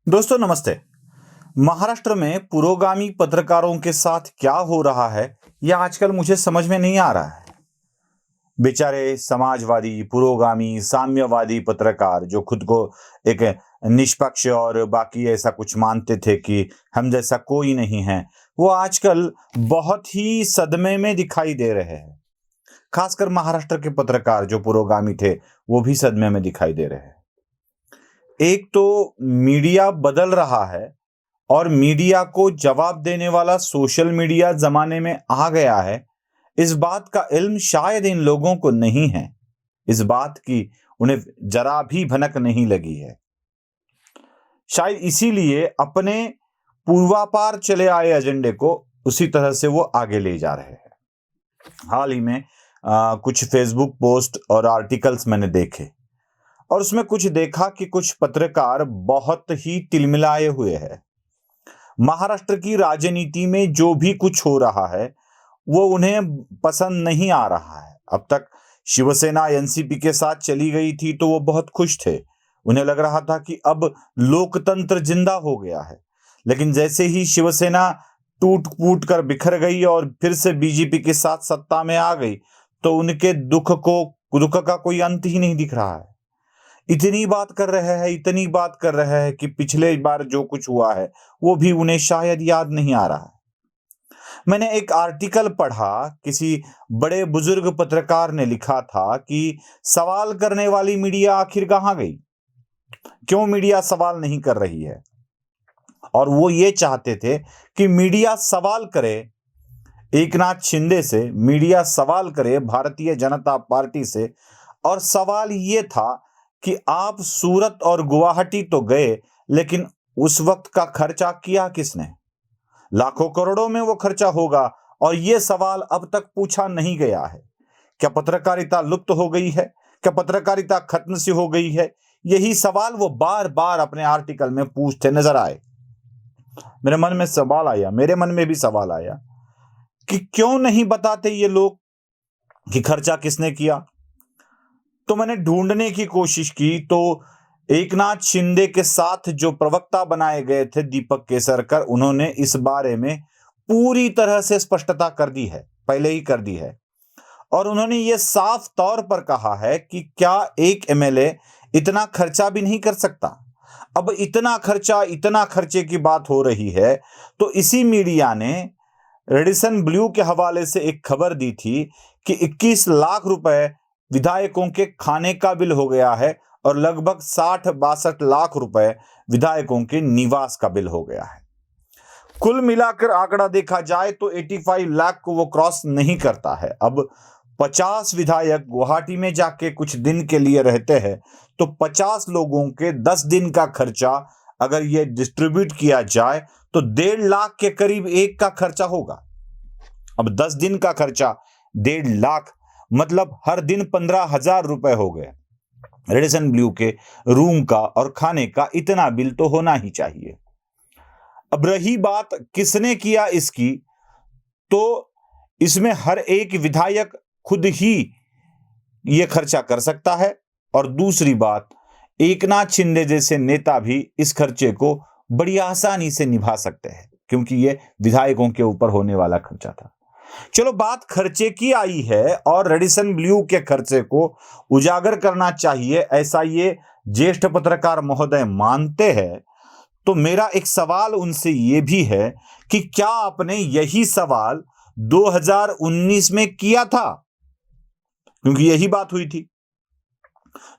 दोस्तों नमस्ते। महाराष्ट्र में पुरोगामी पत्रकारों के साथ क्या हो रहा है यह आजकल मुझे समझ में नहीं आ रहा है। बेचारे समाजवादी, पुरोगामी, साम्यवादी पत्रकार जो खुद को एक निष्पक्ष और बाकी ऐसा कुछ मानते थे कि हम जैसा कोई नहीं है, वो आजकल बहुत ही सदमे में दिखाई दे रहे हैं। खासकर महाराष्ट्र के पत्रकार जो पुरोगामी थे, वो भी सदमे में दिखाई दे रहे हैं। एक तो मीडिया बदल रहा है और मीडिया को जवाब देने वाला सोशल मीडिया जमाने में आ गया है। इस बात का इल्म शायद इन लोगों को नहीं है। इस बात की उन्हें जरा भी भनक नहीं लगी है। शायद इसीलिए अपने पूर्वापार चले आए एजेंडे को उसी तरह से वो आगे ले जा रहे हैं। हाल ही में कुछ फेसबुक पोस्ट और आर्टिकल्स मैंने देखे और उसमें कुछ देखा कि कुछ पत्रकार बहुत ही तिलमिलाए हुए हैं। महाराष्ट्र की राजनीति में जो भी कुछ हो रहा है वो उन्हें पसंद नहीं आ रहा है। अब तक शिवसेना एनसीपी के साथ चली गई थी तो वो बहुत खुश थे। उन्हें लग रहा था कि अब लोकतंत्र जिंदा हो गया है। लेकिन जैसे ही शिवसेना टूट फूट कर बिखर गई और फिर से बीजेपी के साथ सत्ता में आ गई तो उनके दुख का कोई अंत ही नहीं दिख रहा है। इतनी बात इतनी बात कर रहे हैं कि पिछले बार जो कुछ हुआ है वो भी उन्हें शायद याद नहीं आ रहा है। मैंने एक आर्टिकल पढ़ा, किसी बड़े बुजुर्ग पत्रकार ने लिखा था कि सवाल करने वाली मीडिया आखिर कहां गई, क्यों मीडिया सवाल नहीं कर रही है। और वो ये चाहते थे कि मीडिया सवाल करे एकनाथ शिंदे से, मीडिया सवाल करे भारतीय जनता पार्टी से। और सवाल ये था कि आप सूरत और गुवाहाटी तो गए, लेकिन उस वक्त का खर्चा किया किसने? लाखों करोड़ों में वो खर्चा होगा और ये सवाल अब तक पूछा नहीं गया है। क्या पत्रकारिता लुप्त हो गई है? क्या पत्रकारिता खत्म सी हो गई है? यही सवाल वो बार बार अपने आर्टिकल में पूछते नजर आए। मेरे मन में भी सवाल आया कि क्यों नहीं बताते ये लोग कि खर्चा किसने किया। तो मैंने ढूंढने की कोशिश की तो एकनाथ शिंदे के साथ जो प्रवक्ता बनाए गए थे दीपक केसरकर, उन्होंने इस बारे में पूरी तरह से स्पष्टता कर दी है, पहले ही कर दी है। और उन्होंने ये साफ तौर पर कहा है कि क्या एक एमएलए इतना खर्चा भी नहीं कर सकता। अब इतना खर्चे की बात हो रही है तो इसी मीडिया ने रेडिसन ब्लू के हवाले से एक खबर दी थी कि 21 लाख रुपए विधायकों के खाने का बिल हो गया है और लगभग 60-62 लाख रुपए विधायकों के निवास का बिल हो गया है। कुल मिलाकर आंकड़ा देखा जाए तो 85 लाख को वो क्रॉस नहीं करता है। अब 50 विधायक गुवाहाटी में जाके कुछ दिन के लिए रहते हैं तो 50 लोगों के 10 दिन का खर्चा अगर ये डिस्ट्रीब्यूट किया जाए तो 1.5 लाख के करीब एक का खर्चा होगा। अब 10 दिन का खर्चा 1.5 लाख, मतलब हर दिन 15,000 रुपए हो गए। रेडिसन ब्लू के रूम का और खाने का इतना बिल तो होना ही चाहिए। अब रही बात किसने किया इसकी, तो इसमें हर एक विधायक खुद ही यह खर्चा कर सकता है। और दूसरी बात, एकनाथ शिंदे जैसे नेता भी इस खर्चे को बड़ी आसानी से निभा सकते हैं क्योंकि यह विधायकों के ऊपर होने वाला खर्चा था। चलो बात खर्चे की आई है और रेडिसन ब्लू के खर्चे को उजागर करना चाहिए ऐसा ये ज्येष्ठ पत्रकार महोदय मानते हैं। तो मेरा एक सवाल उनसे ये भी है कि क्या आपने यही सवाल 2019 में किया था? क्योंकि यही बात हुई थी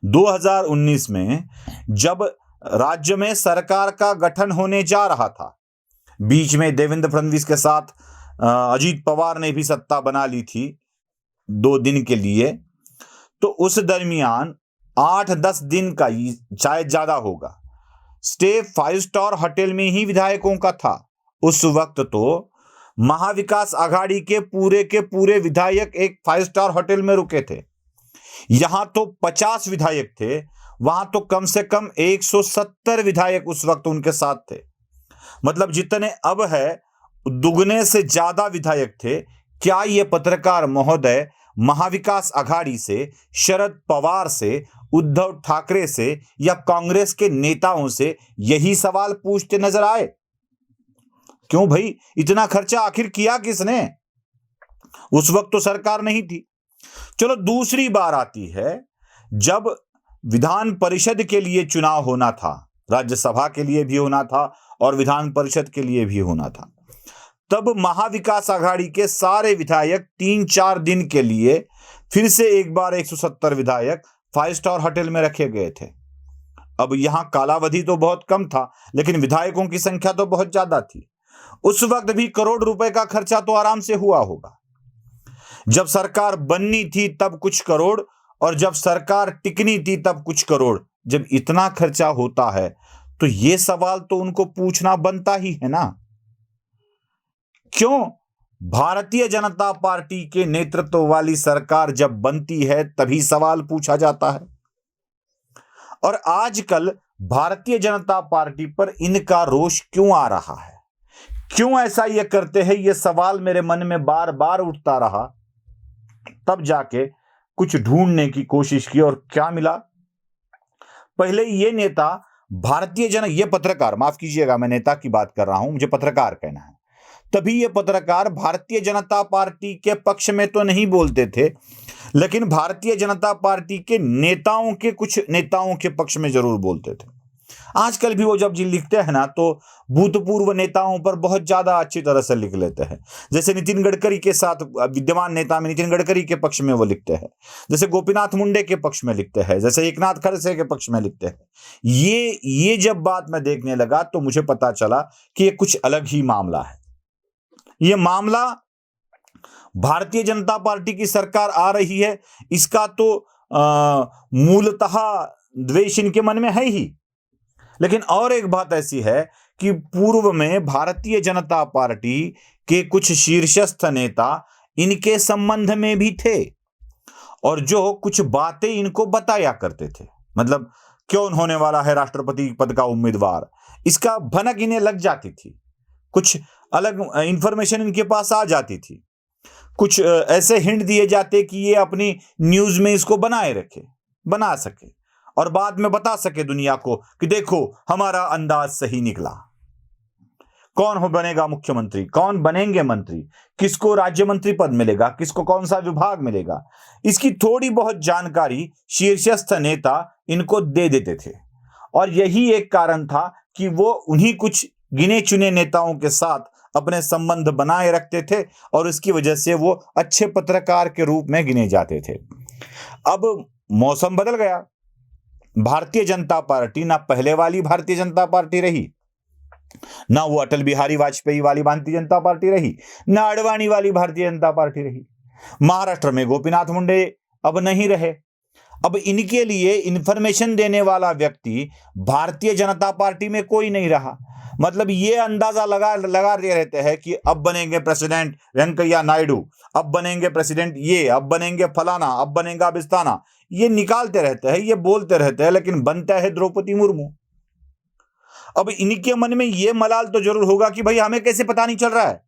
2019 में जब राज्य में सरकार का गठन होने जा रहा था। बीच में देवेंद्र फडणवीस के साथ अजीत पवार ने भी सत्ता बना ली थी 2 दिन के लिए। तो उस दरमियान 8-10 दिन का शायद ज्यादा होगा स्टे 5 स्टार होटल में ही विधायकों का था। उस वक्त तो महाविकास आघाड़ी के पूरे विधायक एक 5 स्टार होटल में रुके थे। यहां तो 50 विधायक थे, वहां तो कम से कम 170 विधायक उस वक्त उनके साथ थे। मतलब जितने अब है दुगने से ज्यादा विधायक थे। क्या ये पत्रकार महोदय महाविकास आघाड़ी से, शरद पवार से उद्धव ठाकरे से या कांग्रेस के नेताओं से यही सवाल पूछते नजर आए? क्यों भाई, इतना खर्चा आखिर किया किसने? उस वक्त तो सरकार नहीं थी। चलो, दूसरी बार आती है जब विधान परिषद के लिए चुनाव होना था, राज्यसभा के लिए भी होना था और विधान परिषद के लिए भी होना था। तब महाविकास आघाड़ी के सारे विधायक 3-4 दिन के लिए फिर से एक बार 170 विधायक 5 स्टार होटल में रखे गए थे। अब यहां कालावधि तो बहुत कम था, लेकिन विधायकों की संख्या तो बहुत ज्यादा थी। उस वक्त भी करोड़ रुपए का खर्चा तो आराम से हुआ होगा। जब सरकार बननी थी तब कुछ करोड़, और जब सरकार टिकनी थी तब कुछ करोड़। जब इतना खर्चा होता है तो यह सवाल तो उनको पूछना बनता ही है ना। क्यों भारतीय जनता पार्टी के नेतृत्व वाली सरकार जब बनती है तभी सवाल पूछा जाता है, और आजकल भारतीय जनता पार्टी पर इनका रोष क्यों आ रहा है? क्यों ऐसा ये करते हैं? ये सवाल मेरे मन में बार बार उठता रहा। तब जाके कुछ ढूंढने की कोशिश की और क्या मिला। पहले ये नेता ये पत्रकार, माफ कीजिएगा मैं नेता की बात कर रहा हूं, मुझे पत्रकार कहना है। तभी ये पत्रकार भारतीय जनता पार्टी के पक्ष में तो नहीं बोलते थे, लेकिन भारतीय जनता पार्टी के कुछ नेताओं के पक्ष में जरूर बोलते थे। आजकल भी वो जब जी लिखते हैं ना, तो भूतपूर्व नेताओं पर बहुत ज्यादा अच्छी तरह से लिख लेते हैं। जैसे नितिन गडकरी के साथ, विद्यमान नेता में नितिन गडकरी के पक्ष में वो लिखते हैं, जैसे गोपीनाथ मुंडे के पक्ष में लिखते हैं, जैसे एकनाथ खड़से के पक्ष में लिखते हैं। ये जब बात मैं देखने लगा तो मुझे पता चला कि ये कुछ अलग ही मामला है। ये मामला भारतीय जनता पार्टी की सरकार आ रही है, इसका तो मूलतः द्वेष इनके मन में है ही। लेकिन और एक बात ऐसी है कि पूर्व में भारतीय जनता पार्टी के कुछ शीर्षस्थ नेता इनके संबंध में भी थे, और जो कुछ बातें इनको बताया करते थे, मतलब कौन होने वाला है राष्ट्रपति पद का उम्मीदवार, इसका भनक इन्हें लग जाती थी। कुछ अलग इंफॉर्मेशन इनके पास आ जाती थी, कुछ ऐसे हिंट दिए जाते कि ये अपनी न्यूज में इसको बना सके और बाद में बता सके दुनिया को कि देखो हमारा अंदाज सही निकला। कौन बनेगा मुख्यमंत्री, कौन बनेंगे मंत्री, किसको राज्य मंत्री पद मिलेगा, किसको कौन सा विभाग मिलेगा, इसकी थोड़ी बहुत जानकारी शीर्षस्थ नेता इनको दे देते थे। और यही एक कारण था कि वो उन्हीं कुछ गिने चुने नेताओं के साथ अपने संबंध बनाए रखते थे, और इसकी वजह से वो अच्छे पत्रकार के रूप में गिने जाते थे। अब मौसम बदल गया। भारतीय जनता पार्टी ना पहले वाली भारतीय जनता पार्टी रही, ना वो अटल बिहारी वाजपेयी वाली भारतीय जनता पार्टी रही, ना आडवाणी वाली भारतीय जनता पार्टी रही। महाराष्ट्र में गोपीनाथ मुंडे अब नहीं रहे। अब इनके लिए इंफॉर्मेशन देने वाला व्यक्ति भारतीय जनता पार्टी में कोई नहीं रहा। मतलब ये अंदाजा लगा रहे रहते हैं कि अब बनेंगे प्रेसिडेंट वेंकैया नायडू, अब बनेंगे प्रेसिडेंट ये, अब बनेंगे फलाना, अब बनेगा बिस्ताना। ये निकालते रहते हैं, ये बोलते रहते हैं, लेकिन बनता है द्रौपदी मुर्मू। अब इनके मन में ये मलाल तो जरूर होगा कि भाई हमें कैसे पता नहीं चल रहा है,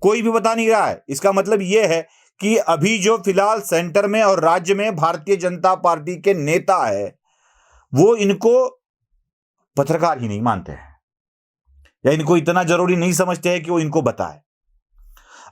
कोई भी बता नहीं रहा है। इसका मतलब ये है कि अभी जो फिलहाल सेंटर में और राज्य में भारतीय जनता पार्टी के नेता है, वो इनको पत्रकार ही नहीं मानते हैं, या इनको इतना जरूरी नहीं समझते हैं कि वो इनको बताए।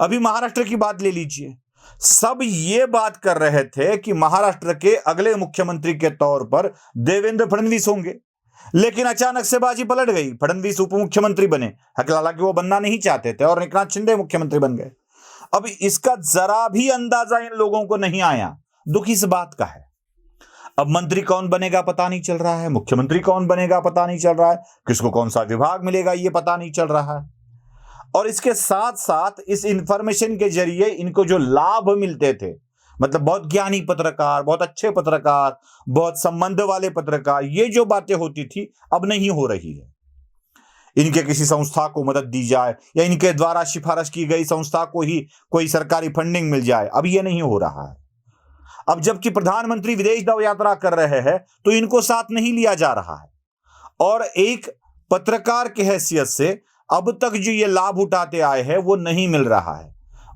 अभी महाराष्ट्र की बात ले लीजिए। सब ये बात कर रहे थे कि महाराष्ट्र के अगले मुख्यमंत्री के तौर पर देवेंद्र फडणवीस होंगे, लेकिन अचानक से बाजी पलट गई। फडणवीस उप मुख्यमंत्री बने, हालांकि वो बनना नहीं चाहते थे, और एकनाथ शिंदे मुख्यमंत्री बन गए। अब इसका जरा भी अंदाजा इन लोगों को नहीं आया। दुख इस बात का है, अब मंत्री कौन बनेगा पता नहीं चल रहा है, मुख्यमंत्री कौन बनेगा पता नहीं चल रहा है, किसको कौन सा विभाग मिलेगा ये पता नहीं चल रहा है। और इसके साथ साथ इस इंफॉर्मेशन के जरिए इनको जो लाभ मिलते थे, मतलब बहुत ज्ञानी पत्रकार, बहुत अच्छे पत्रकार, बहुत संबंध वाले पत्रकार, ये जो बातें होती थी अब नहीं हो रही है। इनके किसी संस्था को मदद दी जाए या इनके द्वारा सिफारिश की गई संस्था को ही कोई सरकारी फंडिंग मिल जाए, अब ये नहीं हो रहा है। अब जबकि प्रधानमंत्री विदेश दौरा यात्रा कर रहे हैं तो इनको साथ नहीं लिया जा रहा है, और एक पत्रकार की हैसियत से अब तक जो ये लाभ उठाते आए हैं वो नहीं मिल रहा है।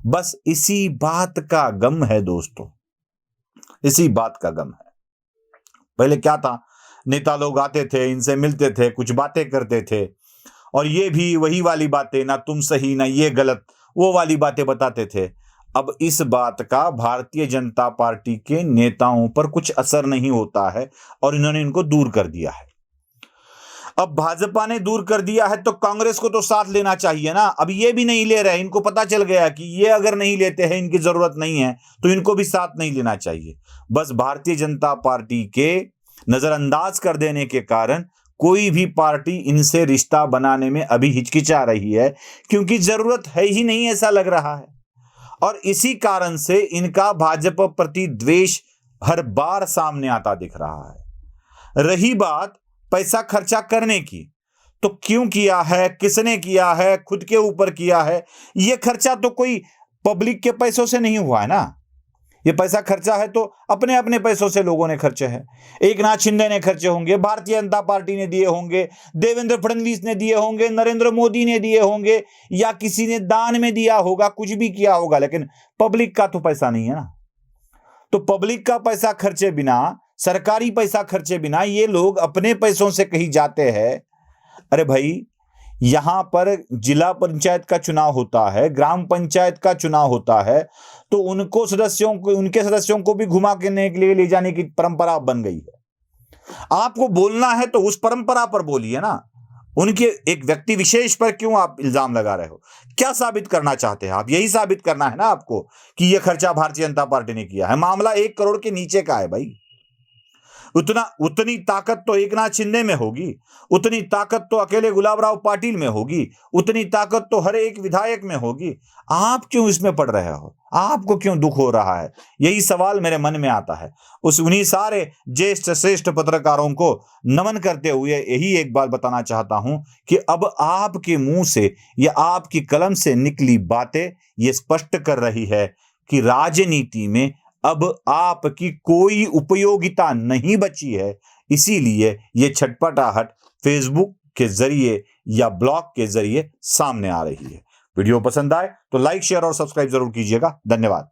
बस इसी बात का गम है दोस्तों, इसी बात का गम है। पहले क्या था, नेता लोग आते थे, इनसे मिलते थे, कुछ बातें करते थे और ये भी वही वाली बातें, ना तुम सही ना ये गलत, वो वाली बातें बताते थे। अब इस बात का भारतीय जनता पार्टी के नेताओं पर कुछ असर नहीं होता है और इन्होंने इनको दूर कर दिया है। अब भाजपा ने दूर कर दिया है तो कांग्रेस को तो साथ लेना चाहिए ना। अब ये भी नहीं ले रहे, इनको पता चल गया कि ये अगर नहीं लेते हैं, इनकी जरूरत नहीं है, तो इनको भी साथ नहीं लेना चाहिए। बस भारतीय जनता पार्टी के नजरअंदाज कर देने के कारण कोई भी पार्टी इनसे रिश्ता बनाने में अभी हिचकिचा रही है, क्योंकि जरूरत है ही नहीं ऐसा लग रहा है। और इसी कारण से इनका भाजपा प्रति द्वेष हर बार सामने आता दिख रहा है। रही बात पैसा खर्चा करने की, तो क्यों किया है, किसने किया है, खुद के ऊपर किया है। यह खर्चा तो कोई पब्लिक के पैसों से नहीं हुआ है ना। ये पैसा खर्चा है तो अपने अपने पैसों से लोगों ने खर्चे हैं। एकनाथ शिंदे ने खर्चे होंगे, भारतीय जनता पार्टी ने दिए होंगे, देवेंद्र फडणवीस ने दिए होंगे, नरेंद्र मोदी ने दिए होंगे, या किसी ने दान में दिया होगा, कुछ भी किया होगा, लेकिन पब्लिक का तो पैसा नहीं है ना। तो पब्लिक का पैसा खर्चे बिना, सरकारी पैसा खर्चे बिना ये लोग अपने पैसों से कहीं जाते हैं। अरे भाई, यहां पर जिला पंचायत का चुनाव होता है, ग्राम पंचायत का चुनाव होता है, तो उनके सदस्यों को भी घुमा के ले जाने की परंपरा बन गई है। आपको बोलना है तो उस परंपरा पर बोलिए ना, उनके एक व्यक्ति विशेष पर क्यों आप इल्जाम लगा रहे हो? क्या साबित करना चाहते हैं आप? यही साबित करना है ना आपको कि यह खर्चा भारतीय जनता पार्टी ने किया है। मामला 1 करोड़ के नीचे का है भाई। उतनी ताकत तो एकनाथ शिंदे में होगी, उतनी ताकत तो अकेले गुलाबराव पाटिल में होगी, उतनी ताकत तो हर एक विधायक में होगी। आप क्यों इसमें पड़ रहे हो? आपको क्यों दुख हो रहा है? यही सवाल मेरे मन में आता है। उन्हीं सारे ज्येष्ठ श्रेष्ठ पत्रकारों को नमन करते हुए यही एक बात बताना चाहता हूं कि अब आपके मुंह से या आपकी कलम से निकली बातें ये स्पष्ट कर रही है कि राजनीति में अब आपकी कोई उपयोगिता नहीं बची है। इसीलिए ये छटपटाहट फेसबुक के जरिए या ब्लॉग के जरिए सामने आ रही है। वीडियो पसंद आए तो लाइक, शेयर और सब्सक्राइब जरूर कीजिएगा। धन्यवाद।